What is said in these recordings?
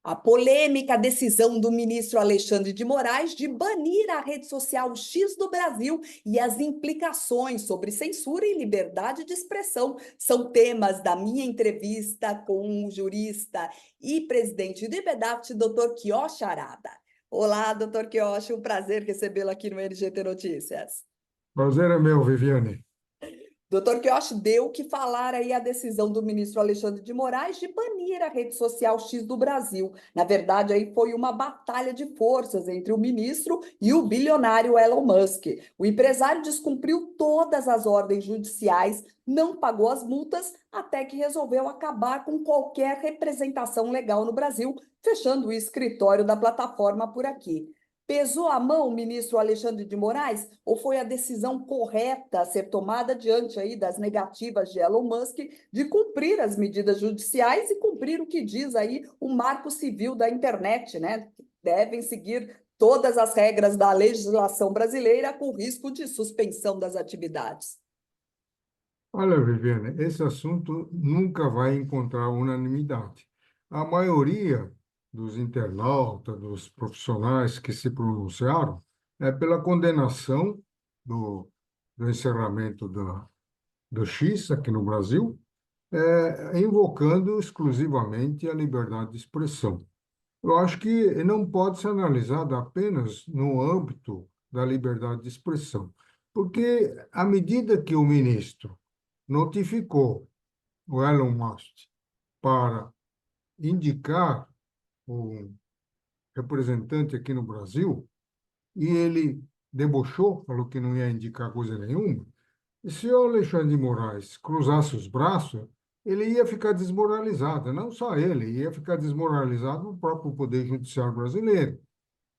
A polêmica decisão do ministro Alexandre de Moraes de banir a rede social X do Brasil e as implicações sobre censura e liberdade de expressão são temas da minha entrevista com o jurista e presidente do IBEDAFT, Dr. Quioche Arada. Olá, Dr. Quioche, um prazer recebê-lo aqui no LGT Notícias. Prazer é meu, Viviane. Doutor Quioche, deu o que falar aí a decisão do ministro Alexandre de Moraes de banir a rede social X do Brasil. Na verdade, aí foi uma batalha de forças entre o ministro e o bilionário Elon Musk. O empresário descumpriu todas as ordens judiciais, não pagou as multas, até que resolveu acabar com qualquer representação legal no Brasil, fechando o escritório da plataforma por aqui. Pesou a mão o ministro Alexandre de Moraes ou foi a decisão correta a ser tomada diante aí das negativas de Elon Musk de cumprir as medidas judiciais e cumprir o que diz aí o Marco Civil da internet, né? Devem seguir todas as regras da legislação brasileira com risco de suspensão das atividades. Olha, Viviane, esse assunto nunca vai encontrar unanimidade. A maioria dos internautas, dos profissionais que se pronunciaram, é pela condenação do encerramento do X aqui no Brasil, invocando exclusivamente a liberdade de expressão. Eu acho que não pode ser analisado apenas no âmbito da liberdade de expressão, porque à medida que o ministro notificou o Elon Musk para indicar um representante aqui no Brasil, e ele debochou, falou que não ia indicar coisa nenhuma, e se o Alexandre de Moraes cruzasse os braços, ele ia ficar desmoralizado, não só ele, ia ficar desmoralizado o próprio Poder Judiciário brasileiro.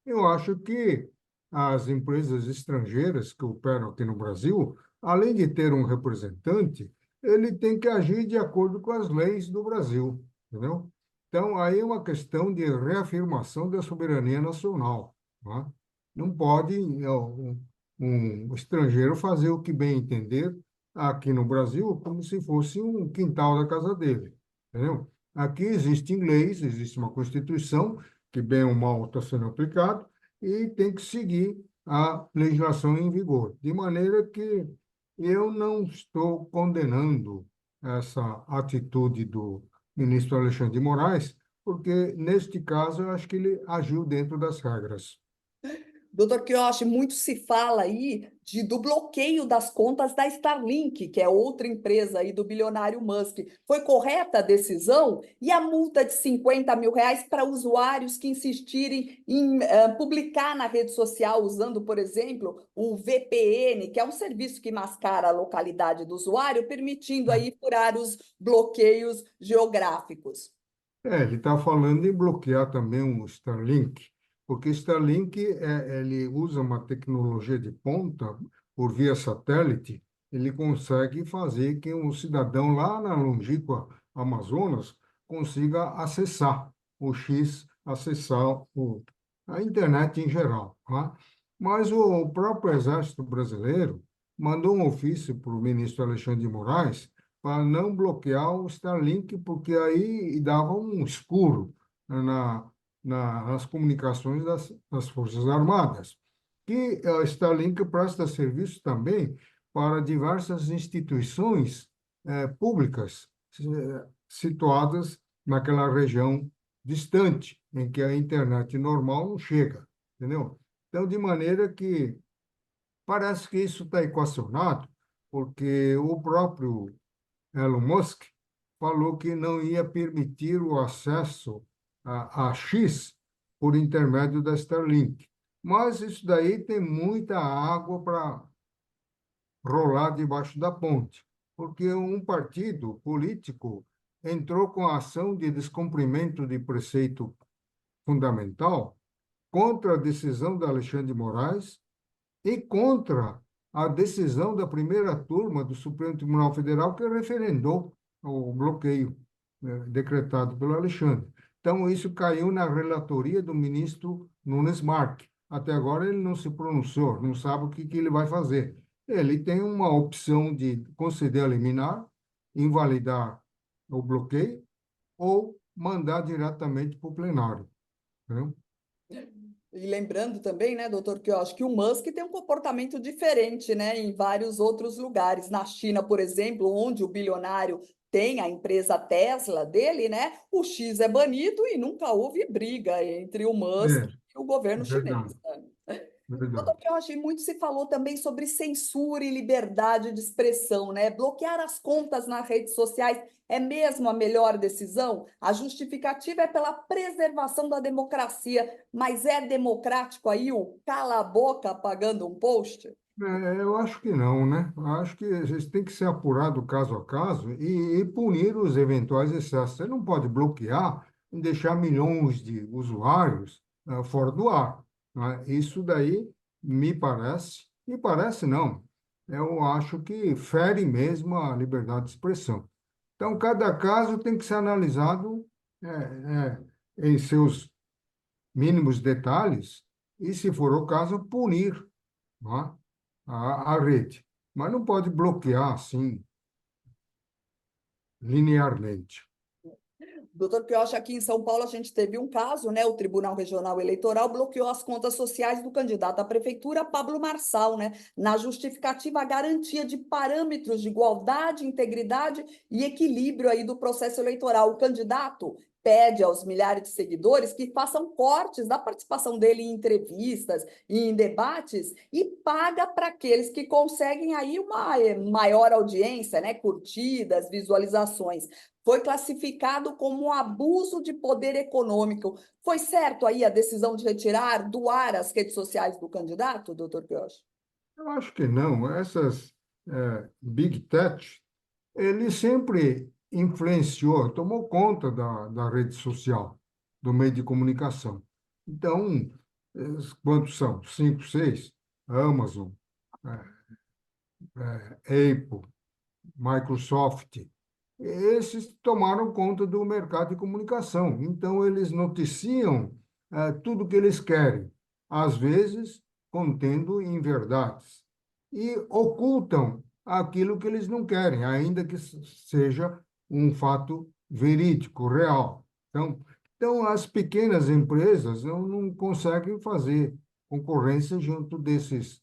Eu acho que as empresas estrangeiras que operam aqui no Brasil, além de ter um representante, ele tem que agir de acordo com as leis do Brasil, entendeu? Então, aí é uma questão de reafirmação da soberania nacional, né? Não pode um estrangeiro fazer o que bem entender aqui no Brasil como se fosse um quintal da casa dele, entendeu? Aqui existem leis, existe uma Constituição, que bem ou mal está sendo aplicado, e tem que seguir a legislação em vigor. De maneira que eu não estou condenando essa atitude do ministro Alexandre de Moraes, porque, neste caso, eu acho que ele agiu dentro das regras. Doutor Quioche, muito se fala aí do bloqueio das contas da Starlink, que é outra empresa aí do bilionário Musk. Foi correta a decisão? E a multa de R$ 50.000 para usuários que insistirem em publicar na rede social usando, por exemplo, o VPN, que é um serviço que mascara a localidade do usuário, permitindo aí furar os bloqueios geográficos. Ele está falando em bloquear também o Starlink, porque Starlink ele usa uma tecnologia de ponta por via satélite, ele consegue fazer que um cidadão lá na longínqua Amazonas consiga acessar o X, acessar a internet em geral, tá? Mas o próprio Exército Brasileiro mandou um ofício para o ministro Alexandre de Moraes para não bloquear o Starlink, porque aí dava um escuro nas comunicações das Forças Armadas. E a Starlink presta serviço também para diversas instituições públicas situadas naquela região distante, em que a internet normal não chega, entendeu? Então, de maneira que parece que isso está equacionado, porque o próprio Elon Musk falou que não ia permitir o acesso a X por intermédio da Starlink. Mas isso daí tem muita água para rolar debaixo da ponte, porque um partido político entrou com a ação de descumprimento de preceito fundamental contra a decisão da Alexandre de Moraes e contra a decisão da primeira turma do Supremo Tribunal Federal que referendou o bloqueio decretado pelo Alexandre. Então, isso caiu na relatoria do ministro Nunes Marques. Até agora ele não se pronunciou, não sabe o que ele vai fazer. ele tem uma opção de conceder a liminar, invalidar o bloqueio ou mandar diretamente para o plenário. Entendeu? E lembrando também, né, doutor, que eu acho que o Musk tem um comportamento diferente, né, em vários outros lugares. Na China, por exemplo, onde o bilionário tem a empresa Tesla dele, né, o X é banido e nunca houve briga entre o Musk É, e o governo chinês, verdade, né? Doutor, verdade. que eu achei muito se falou também sobre censura e liberdade de expressão, né? Bloquear as contas nas redes sociais é mesmo a melhor decisão? A justificativa é pela preservação da democracia, mas é democrático aí o cala a boca apagando um post? Eu acho que não, né? Eu acho que isso tem que ser apurado caso a caso e punir os eventuais excessos. Você não pode bloquear e deixar milhões de usuários fora do ar, né? Isso daí me parece não. Eu acho que fere mesmo a liberdade de expressão. Então, cada caso tem que ser analisado em seus mínimos detalhes e, se for o caso, punir, não é? A rede. Mas não pode bloquear assim, linearmente. Doutor Piocha, aqui em São Paulo a gente teve um caso, né? O Tribunal Regional Eleitoral bloqueou as contas sociais do candidato à prefeitura, Pablo Marçal, né? Na justificativa, a garantia de parâmetros de igualdade, integridade e equilíbrio aí do processo eleitoral. O candidato pede aos milhares de seguidores que façam cortes da participação dele em entrevistas e em debates e paga para aqueles que conseguem aí uma maior audiência, né? Curtidas, visualizações. Foi classificado como um abuso de poder econômico. Foi certo aí a decisão de retirar do ar as redes sociais do candidato, doutor Pioche? Eu acho que não. Essas Big Tech, ele sempre influenciou, tomou conta da rede social, do meio de comunicação. Então, quantos são? Cinco, seis? Amazon, Apple, Microsoft. Esses tomaram conta do mercado de comunicação. Então, eles noticiam tudo o que eles querem, às vezes contendo inverdades, e ocultam aquilo que eles não querem, ainda que seja um fato verídico, real. Então as pequenas empresas não conseguem fazer concorrência junto desses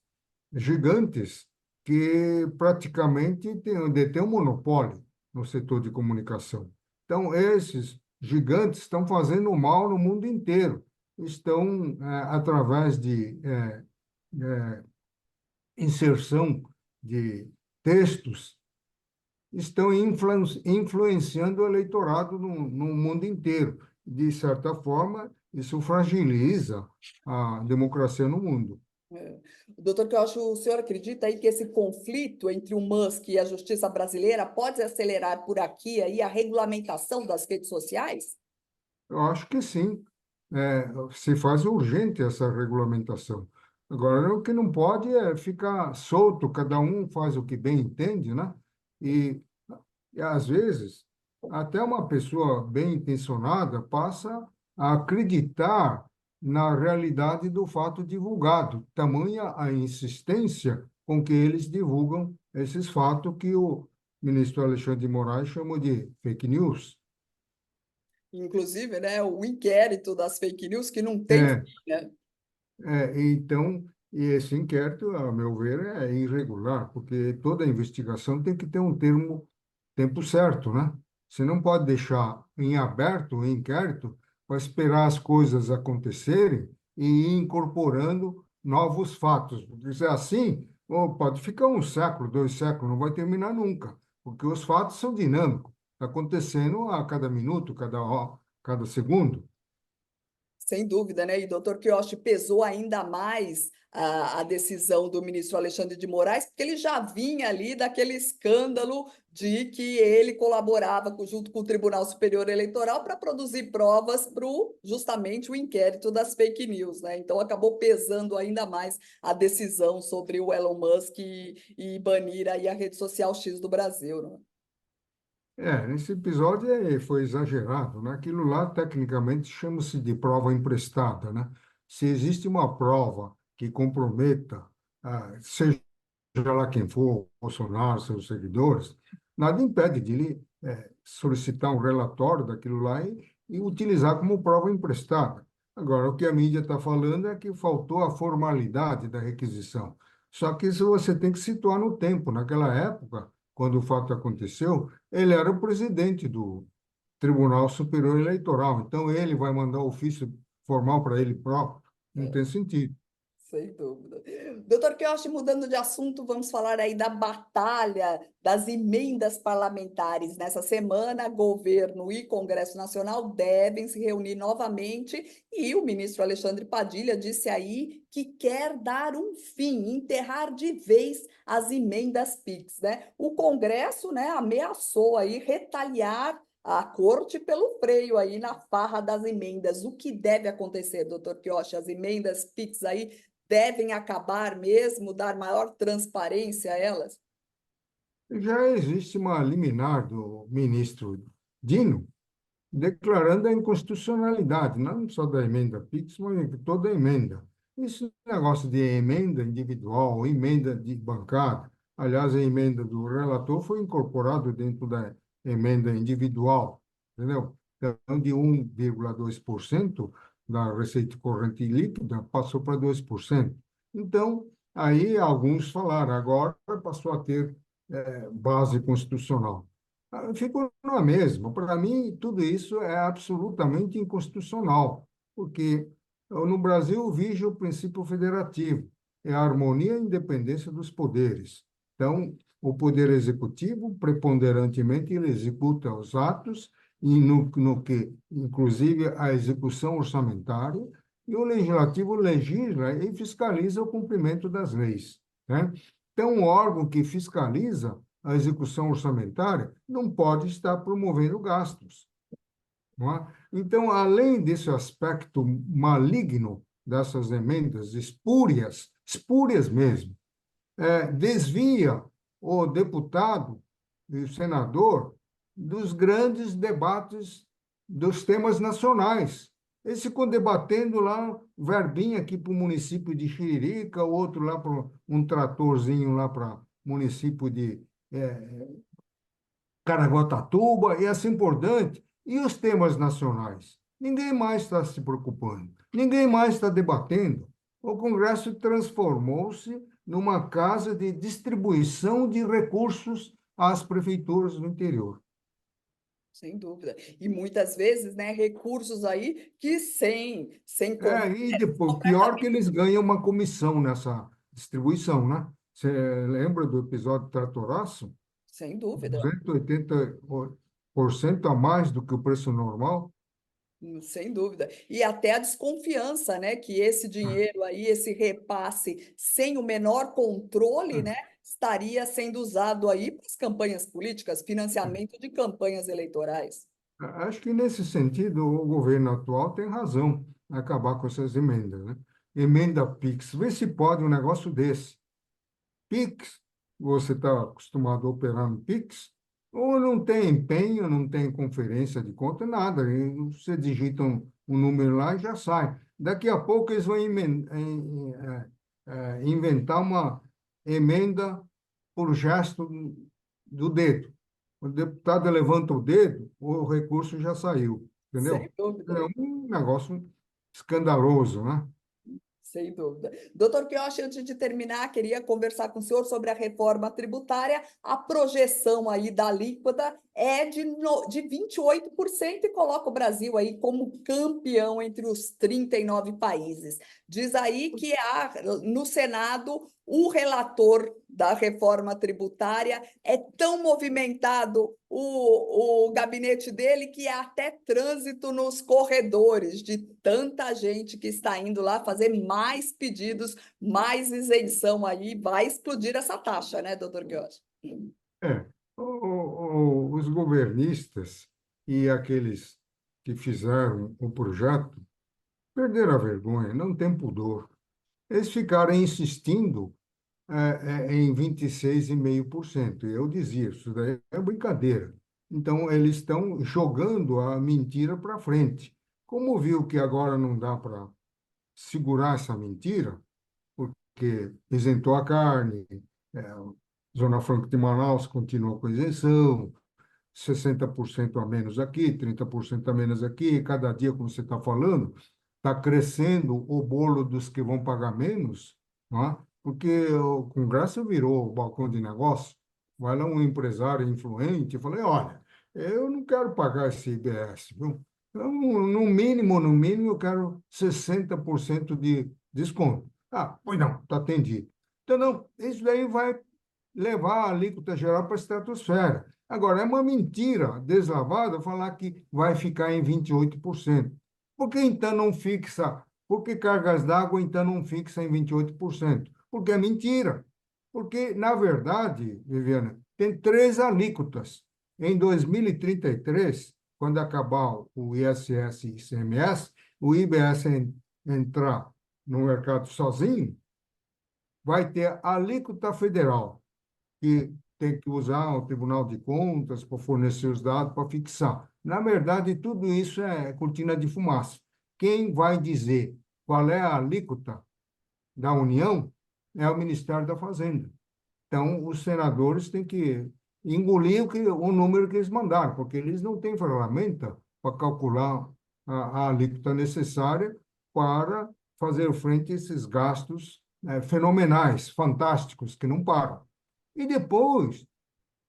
gigantes que praticamente detêm um monopólio no setor de comunicação. Então, esses gigantes estão fazendo mal no mundo inteiro. Estão, através de inserção de textos, estão influenciando o eleitorado no mundo inteiro. De certa forma, isso fragiliza a democracia no mundo. É. Doutor Pioche, o senhor acredita aí que esse conflito entre o Musk e a justiça brasileira pode acelerar por aqui aí a regulamentação das redes sociais? Eu acho que sim. Se faz urgente essa regulamentação. Agora, o que não pode é ficar solto, cada um faz o que bem entende, né? E, e às vezes, até uma pessoa bem intencionada passa a acreditar na realidade do fato divulgado, tamanha a insistência com que eles divulgam esses fatos que o ministro Alexandre de Moraes chamou de fake news. Inclusive, né, o inquérito das fake news que não tem fim, É, né? então, e esse inquérito, a meu ver, é irregular, porque toda investigação tem que ter um tempo certo, né? Você não pode deixar em aberto o inquérito para esperar as coisas acontecerem e ir incorporando novos fatos. Porque se é assim, pode ficar um século, 2 séculos, não vai terminar nunca, porque os fatos são dinâmicos, tá acontecendo a cada minuto, cada hora, cada segundo. Sem dúvida, né? E doutor Quioche pesou ainda mais a decisão do ministro Alexandre de Moraes, porque ele já vinha ali daquele escândalo de que ele colaborava junto com o Tribunal Superior Eleitoral para produzir provas para justamente o inquérito das fake news, né? Então acabou pesando ainda mais a decisão sobre o Elon Musk e banir aí a rede social X do Brasil, né? Nesse episódio foi exagerado, né? Aquilo lá, tecnicamente, chama-se de prova emprestada, né? Se existe uma prova que comprometa, seja lá quem for, Bolsonaro, seus seguidores, nada impede de ele solicitar um relatório daquilo lá e utilizar como prova emprestada. Agora, o que a mídia está falando é que faltou a formalidade da requisição. Só que isso você tem que situar no tempo. Naquela época, quando o fato aconteceu, ele era o presidente do Tribunal Superior Eleitoral. Então, ele vai mandar ofício formal para ele próprio. Não tem sentido. Sem dúvida. Doutor Quiochi, mudando de assunto, vamos falar aí da batalha das emendas parlamentares. Nessa semana, governo e Congresso Nacional devem se reunir novamente e o ministro Alexandre Padilha disse aí que quer dar um fim, enterrar de vez as emendas PIX, né? O Congresso, né, ameaçou aí retaliar a corte pelo freio aí na farra das emendas. O que deve acontecer, doutor Quiochi? As emendas PIX aí devem acabar mesmo, dar maior transparência a elas? Já existe uma liminar do ministro Dino declarando a inconstitucionalidade, não só da emenda PIX, mas de toda a emenda. Esse negócio de emenda individual, emenda de bancada, aliás, a emenda do relator foi incorporado dentro da emenda individual, entendeu? Então, de 1,2% da receita corrente líquida passou para 2%. Então, aí alguns falaram, agora passou a ter base constitucional. Ficou na mesma. Para mim, tudo isso é absolutamente inconstitucional, porque no Brasil vige o princípio federativo, é a harmonia e independência dos poderes. Então, o poder executivo, preponderantemente, ele executa os atos, e no que, inclusive, a execução orçamentária, e o legislativo legisla e fiscaliza o cumprimento das leis, né? Então, o órgão que fiscaliza a execução orçamentária não pode estar promovendo gastos, não é? Então, além desse aspecto maligno dessas emendas espúrias, espúrias mesmo, desvia o deputado e o senador dos grandes debates dos temas nacionais. Eles ficam debatendo lá, verbinha aqui para o município de Xiririca, outro lá para um tratorzinho lá para o município de Caraguatatuba e assim por diante. E os temas nacionais? Ninguém mais está se preocupando, ninguém mais está debatendo. O Congresso transformou-se numa casa de distribuição de recursos às prefeituras do interior. Sem dúvida. E muitas vezes, né, recursos aí que sem E depois, pior que eles ganham uma comissão nessa distribuição, né? Você lembra do episódio Tratoraço? sem dúvida. 280% a mais do que o preço normal. Sem dúvida. E até a desconfiança, né, que esse dinheiro aí, esse repasse, sem o menor controle, né, estaria sendo usado aí para as campanhas políticas, financiamento de campanhas eleitorais. Acho que nesse sentido o governo atual tem razão em acabar com essas emendas, né? Emenda PIX, vê se pode um negócio desse. PIX, você está acostumado a operar no PIX, ou não tem empenho, não tem conferência de conta, nada. E você digita um número lá e já sai. Daqui a pouco eles vão inventar uma emenda por gesto do dedo. O deputado levanta o dedo, o recurso já saiu, Sem entendeu? dúvida. É um negócio escandaloso, né? Sem dúvida. Doutor Quiochi, antes de terminar, queria conversar com o senhor sobre a reforma tributária. A projeção aí da alíquota é de 28% e coloca o Brasil aí como campeão entre os 39 países. Diz aí que há, no Senado, o relator da reforma tributária é tão movimentado o gabinete dele que há até trânsito nos corredores de tanta gente que está indo lá fazer mais pedidos, mais isenção aí, vai explodir essa taxa, né, doutor Guiotti? É, os governistas e aqueles que fizeram o projeto perderam a vergonha, não tem pudor. Eles ficaram insistindo em 26,5%. Eu dizia, isso daí é brincadeira. Então, eles estão jogando a mentira para frente. Como viu que agora não dá para segurar essa mentira, porque isentou a carne, Zona Franca de Manaus continua com isenção, 60% a menos aqui, 30% a menos aqui, cada dia, como você está falando, está crescendo o bolo dos que vão pagar menos, não é? Porque o Congresso virou o balcão de negócio, vai lá um empresário influente e fala, olha, eu não quero pagar esse IBS, viu? No mínimo, eu quero 60% de desconto. Ah, pois não, está atendido. Então, não, isso daí vai levar a alíquota geral para a estratosfera. Agora, é uma mentira deslavada falar que vai ficar em 28%. Por que então não fixa? Por que cargas d'água então não fixa em 28%? Porque é mentira. Porque, na verdade, Viviana, tem três alíquotas. Em 2033, quando acabar o ISS e ICMS, o IBS entrar no mercado sozinho, vai ter a alíquota federal, que tem que usar o Tribunal de Contas para fornecer os dados para fixar. Na verdade, tudo isso é cortina de fumaça. Quem vai dizer qual é a alíquota da União é o Ministério da Fazenda. Então, os senadores têm que engolir o número que eles mandaram, porque eles não têm ferramenta para calcular a alíquota necessária para fazer frente a esses gastos fenomenais, fantásticos, que não param. E depois,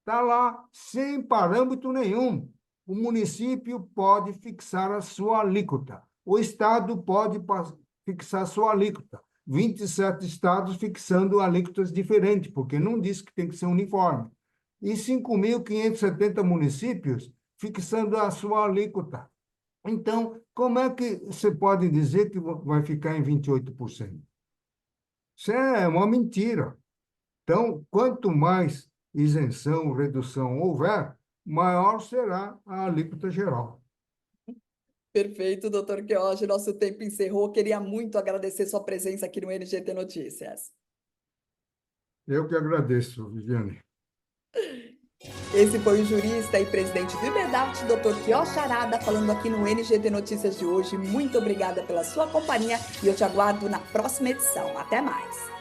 está lá, sem parâmetro nenhum. O município pode fixar a sua alíquota. O Estado pode fixar a sua alíquota. 27 estados fixando alíquotas diferentes, porque não diz que tem que ser uniforme. E 5.570 municípios fixando a sua alíquota. Então, como é que você pode dizer que vai ficar em 28%? Isso é uma mentira. Então, quanto mais isenção, redução houver, maior será a alíquota geral. Perfeito, doutor Queiroz. Nosso tempo encerrou. Queria muito agradecer sua presença aqui no NGT Notícias. Eu que agradeço, Viviane. Esse foi o jurista e presidente do Iberdart, doutor Queiroz Charada, falando aqui no NGT Notícias de hoje. Muito obrigada pela sua companhia e eu te aguardo na próxima edição. Até mais!